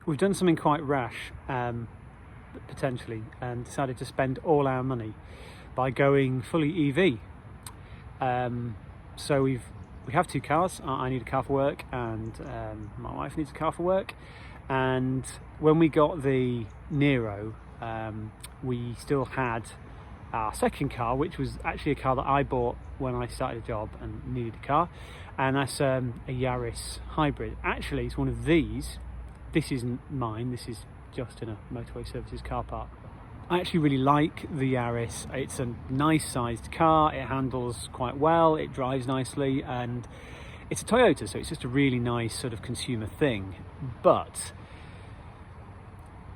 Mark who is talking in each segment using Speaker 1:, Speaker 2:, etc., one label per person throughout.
Speaker 1: we've done something quite rash, potentially, and decided to spend all our money by going fully EV. So we have two cars. I need a car for work, and my wife needs a car for work. And when we got the Nero, we still had our second car, which was actually a car that I bought when I started a job and needed a car, and that's a Yaris hybrid. Actually, it's one of these. This isn't mine, this is just in a motorway services car park. I actually really like the Yaris. It's a nice sized car, it handles quite well, it drives nicely, and it's a Toyota, so it's just a really nice sort of consumer thing. But,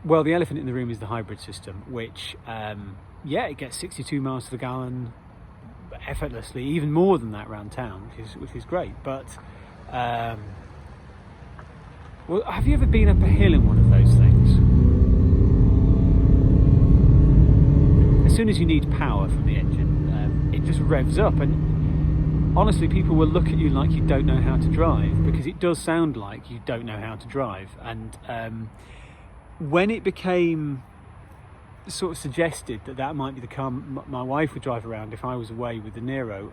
Speaker 1: well, the elephant in the room is the hybrid system, which, yeah, it gets 62 miles to the gallon effortlessly, even more than that around town, which is great. But, well, have you ever been up a hill in one of those things? As soon as you need power from the engine, it just revs up, and honestly, people will look at you like you don't know how to drive, because it does sound like you don't know how to drive. And when it became sort of suggested that might be the car my wife would drive around if I was away with the Nero,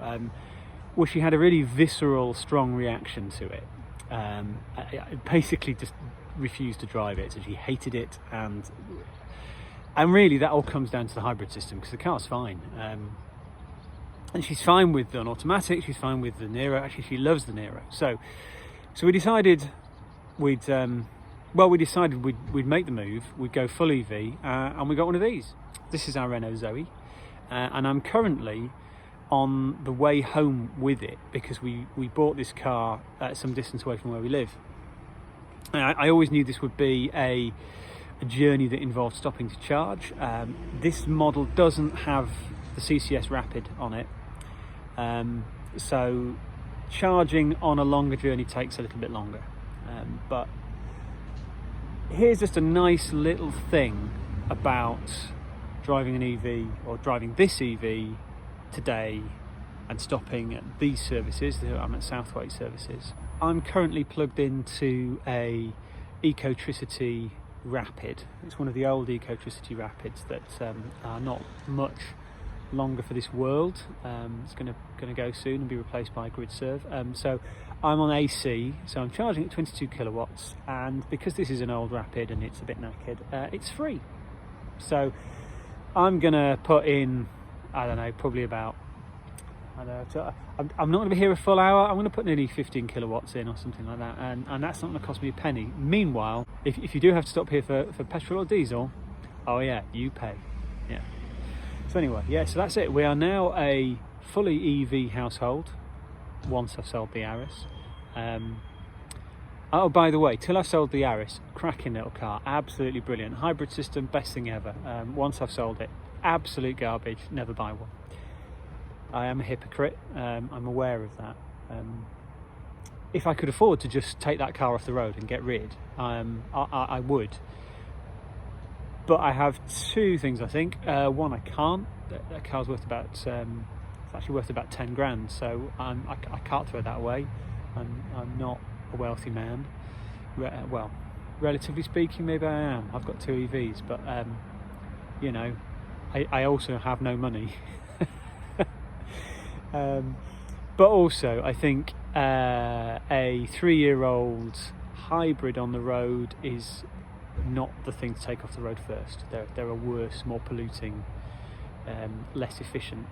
Speaker 1: well, she had a really visceral, strong reaction to it. I basically just refused to drive it, so she hated it, and really that all comes down to the hybrid system, because the car's fine, and she's fine with an automatic, she's fine with the Nero. Actually, she loves the Nero. So we decided we'd make the move, we'd go full EV, and we got one of these. This is our Renault Zoe, and I'm currently on the way home with it, because we bought this car some distance away from where we live. I always knew this would be a journey that involved stopping to charge. This model doesn't have the CCS Rapid on it, so charging on a longer journey takes a little bit longer. But here's just a nice little thing about driving an EV, or driving this EV today, and stopping at these services. I'm at Southway Services. I'm currently plugged into a Ecotricity Rapid. It's one of the old Ecotricity Rapids that are not much longer for this world. It's going to go soon and be replaced by GridServe. So I'm on AC, so I'm charging at 22 kilowatts, and because this is an old Rapid and it's a bit knackered, it's free. So I'm going to put in, I don't know, probably about, I'm not going to be here a full hour. I'm going to put nearly 15 kilowatts in or something like that, and that's not going to cost me a penny. Meanwhile, if you do have to stop here for petrol or diesel, oh yeah, you pay. Yeah. So anyway, yeah, so that's it. We are now a fully EV household once I've sold the Yaris. Oh, by the way, till I sold the Yaris, cracking little car, absolutely brilliant. Hybrid system, best thing ever. Once I've sold it, absolute garbage, never buy one. I am a hypocrite, I'm aware of that. If I could afford to just take that car off the road and get rid, I would. But I have two things, I think. One, I can't. That car's worth about, it's actually worth about 10 grand, so I can't throw that away. I'm not a wealthy man. Well, relatively speaking, maybe I am. I've got two EVs, but you know, I also have no money. But also, I think a 3-year-old hybrid on the road is not the thing to take off the road first. There are worse, more polluting, less efficient,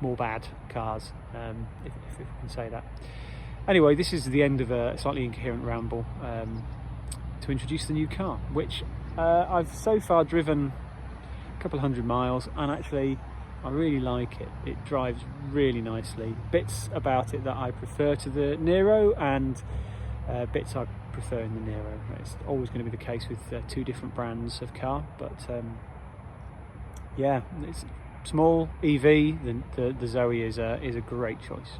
Speaker 1: more bad cars, if we can say that. Anyway, this is the end of a slightly incoherent ramble to introduce the new car, which I've so far driven a couple of 100 miles, and actually I really like it. It drives really nicely. Bits about it that I prefer to the Nero, and bits I prefer in the Nero. It's always going to be the case with two different brands of car, but yeah, it's small EV. The Zoe is a great choice.